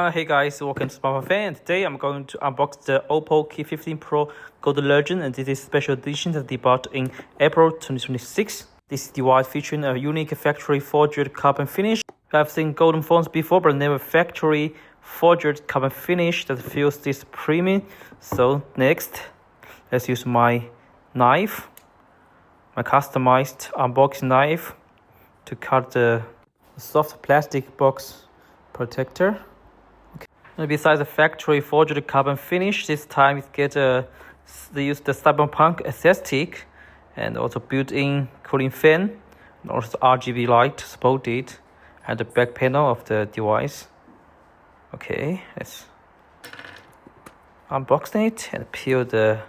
Hey guys, welcome to Smartphone Fan. Today I'm going to unbox the OPPO K15 Pro Gold Legend, and this is special edition that they bought in April 2026. This device featuring a unique factory forged carbon finish. I've seen golden phones before, but never factory forged carbon finish that feels this premium. So next, let's use my knife, my customized unboxing knife, to cut the soft plastic box protector. Okay. And besides the factory forged carbon finish, this time they use the cyberpunk aesthetic and also built-in cooling fan, and also RGB light supported, and the back panel of the device. Okay, let's unbox it and peel the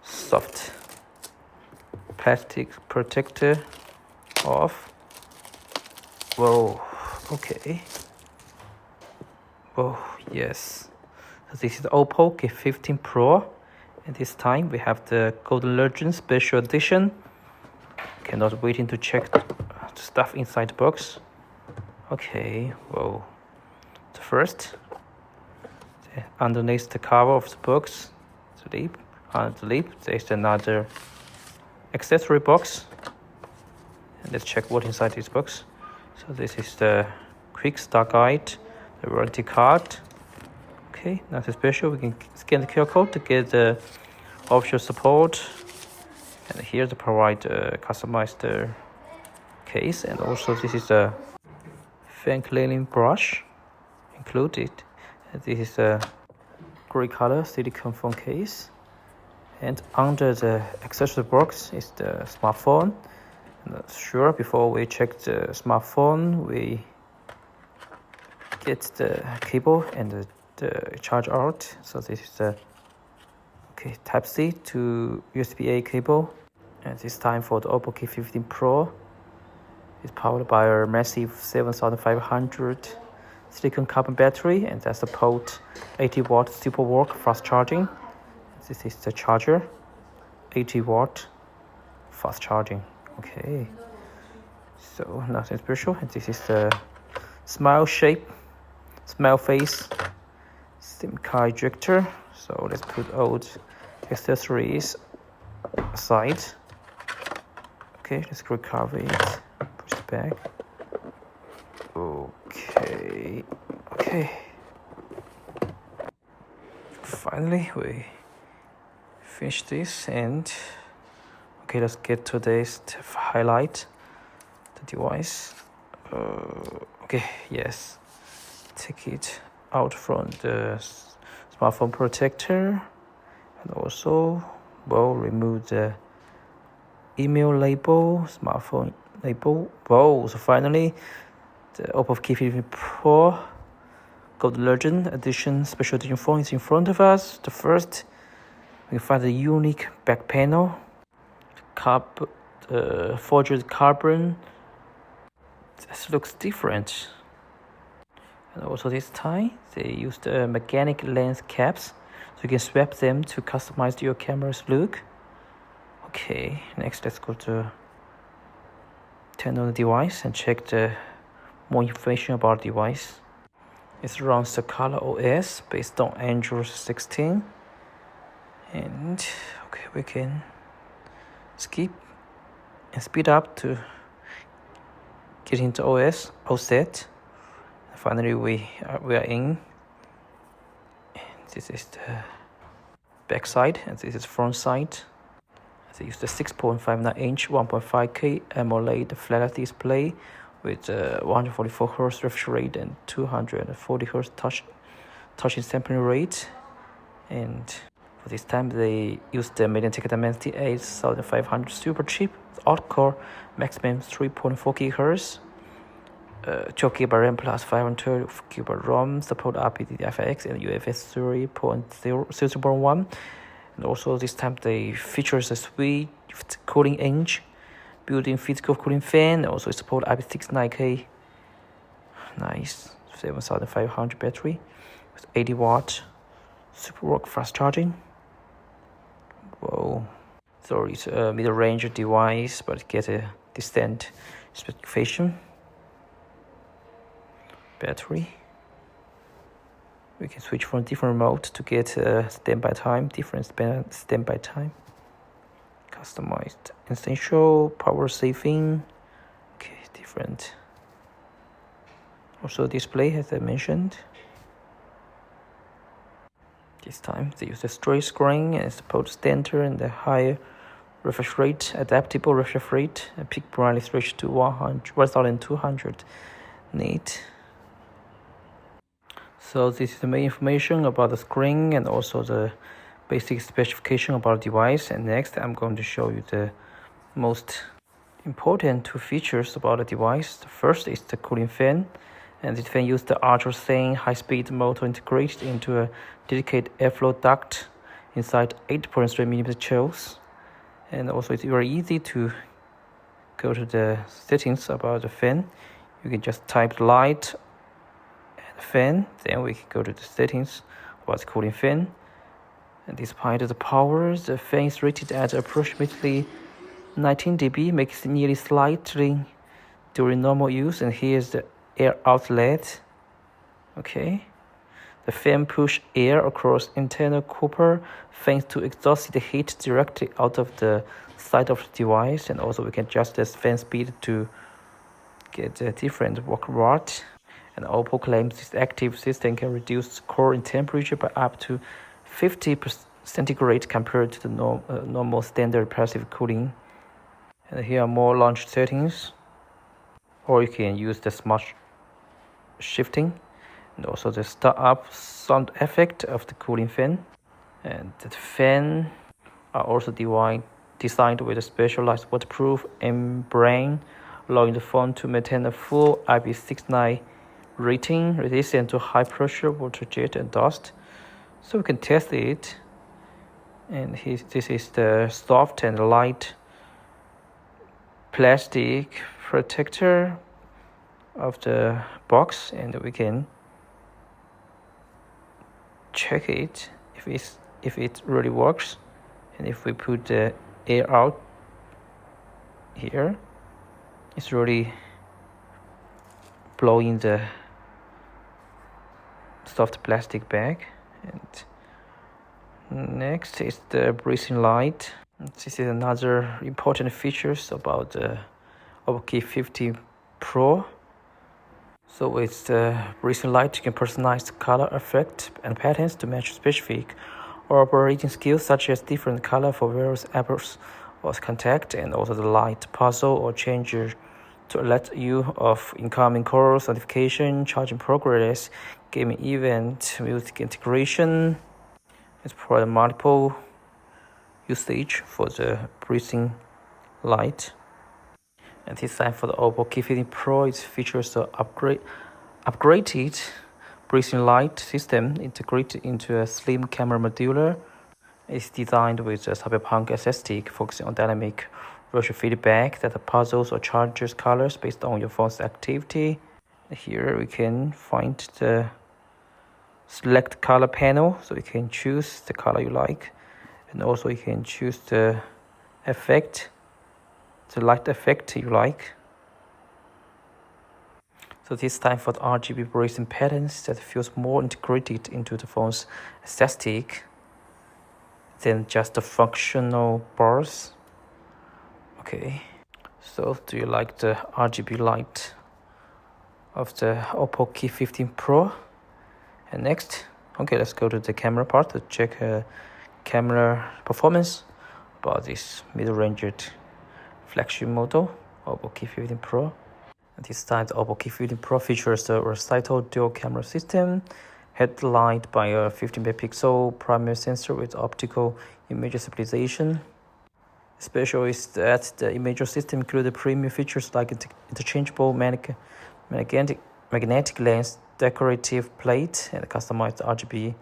soft plastic protector off. Whoa, okay. Oh yes, so this is the OPPO K15 Pro, and this time we have the Gold Legend Special Edition. Cannot waiting to check the stuff inside the box. Okay, whoa. So first, underneath the cover of the box, under the lip, there's another accessory box. And let's check what inside this box. So this is the quick start guide, the warranty card. Okay, nothing special. We can scan the QR code to get the official support. And here to provide a customized case. And also this is a fan cleaning brush included. And this is a gray color silicone phone case. And under the accessory box is the smartphone. Not sure, before we check the smartphone, we get the cable and the charge out. So this is the Type-C to USB-A cable. And this time for the OPPO K15 Pro, it's powered by a massive 7500 silicon carbon battery, and that supports 80-watt super work fast charging. This is the charger, 80-watt fast charging. Okay, so nothing special. And this is the smile face SIM card ejector. So let's put old accessories aside. Okay, let's recover it, push it back. Okay, finally we finish this. And okay, let's get today's highlight, the device. Okay, yes, take it out from the smartphone protector, and also remove the email label, smartphone label. So finally, the OPPO K15 Pro Gold Legend Edition Special Edition phone is in front of us. The first, we find the unique back panel, forged carbon. This looks different. And also this time they used magnetic lens caps, so you can swap them to customize your camera's look. Okay, next let's go to turn on the device and check the more information about the device. It runs the ColorOS based on Android 16. And okay, we can skip and speed up to get into OS all set. Finally we are in. And this is the back side, and this is front side. They use the 6.59-inch 1.5K AMOLED flat display with 144Hz refresh rate and 240Hz touching sampling rate. And for this time they used the MediaTek Dimensity 8500 super chip with octa-core, maximum 3.4 GHz, 12 GB RAM plus 512 GB ROM, support LPDDR5 and UFS 3.0.1. And also this time they features a Swift cooling engine, built-in physical cooling fan. Also support IP69K. Nice, 7500 battery with 80-watt super work fast charging. Whoa, so it's a mid-range device, but get a distant specification. Battery. We can switch from different mode to get standby time, different standby time. Customized essential, power saving. Okay, different. Also display, as I mentioned. This time they use a straight screen and support standard and the higher refresh rate, adaptable refresh rate, and peak brightness reached to 1200 nit. So this is the main information about the screen and also the basic specification about the device. And next I'm going to show you the most important two features about the device. The first is the cooling fan, and this fan uses the ultra thin high-speed motor integrated into a dedicated airflow duct inside 8.3mm chills. And also it's very easy to go to the settings about the fan. You can just type light and fan, then we can go to the settings about the cooling fan. And despite the power, the fan is rated at approximately 19 dB, makes it nearly slightly during normal use. And here's the air outlet. Okay. The fan pushes air across internal cooper thanks to exhaust heat directly out of the side of the device. And also we can adjust the fan speed to get a different work rate. And OPPO claims this active system can reduce core temperature by up to 50 centigrade compared to the normal standard passive cooling. And here are more launch settings, or you can use the smart shifting, and also the start up sound effect of the cooling fan. And the fan are also designed with a specialized waterproof membrane, allowing the phone to maintain a full IP69 rating, resistant to high pressure, water jet, and dust. So we can test it. And this is the soft and light plastic protector of the box, and we can check it if it really works. And if we put the air out here, it's really blowing the soft plastic bag. And next is the breathing light. This is another important features about the OPPO K15 Pro. So with the breathing light, you can personalize the color effect and patterns to match specific operating skills, such as different color for various apples or contact, and also the light puzzle or changer to alert you of incoming calls, notification, charging progress, gaming event, music integration. It's for multiple usage for the breathing light. And this time for the OPPO K15 Pro, it features the upgraded breathing light system integrated into a slim camera module. It's designed with a cyberpunk aesthetic, focusing on dynamic visual feedback that puzzles or changes colors based on your phone's activity. Here we can find the select color panel, so you can choose the color you like, and also you can choose the effect, the light effect you like. So this time for the RGB breathing patterns that feels more integrated into the phone's aesthetic than just the functional bars. Okay, so do you like the RGB light of the OPPO K15 Pro? And next, okay, let's go to the camera part to check camera performance about this mid-range flagship model, OPPO K15 Pro. And this time, the OPPO K15 Pro features a versatile dual camera system, headlined by a 15-megapixel primary sensor with optical image stabilization. Special is that the image system includes premium features like interchangeable magnetic lens, decorative plate, and customized RGB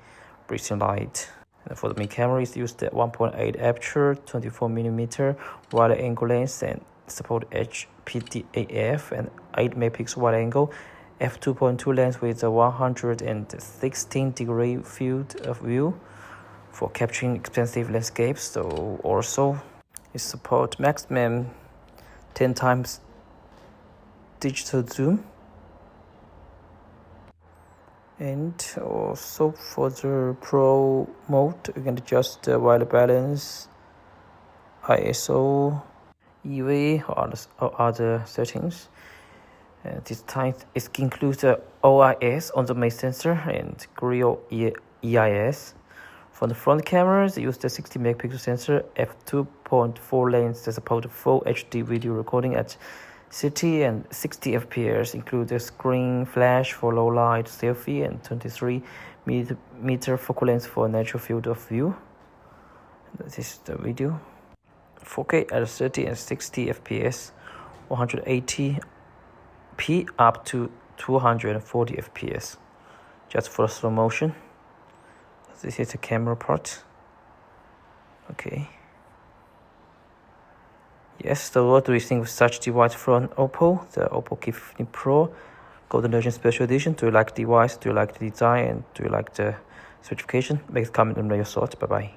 breathing light. And for the main camera, it's used at 1.8 aperture, 24mm wide-angle lens, and support LPDDR5 and 8-megapixel wide-angle f2.2 lens with a 116-degree field of view for capturing expensive landscapes. So also it supports maximum 10 times digital zoom. And also for the Pro mode, you can adjust the while balance, ISO, EV, or other settings. This time it includes the OIS on the main sensor and Grill EIS. For the front cameras, they use the 60 megapixel sensor, f2.4 lens that support full HD video recording at 30 and 60 fps, include the screen flash for low light selfie and 23 meter focal length for natural field of view. This is the video. 4K at 30 and 60 fps, 180p up to 240 fps, just for slow motion. This is the camera part. Okay. Yes, so what do you think of such device from OPPO, the OPPO K15 Pro Golden Legend Special Edition? Do you like the device? Do you like the design? And do you like the certification? Make a comment and let your thoughts. Bye bye.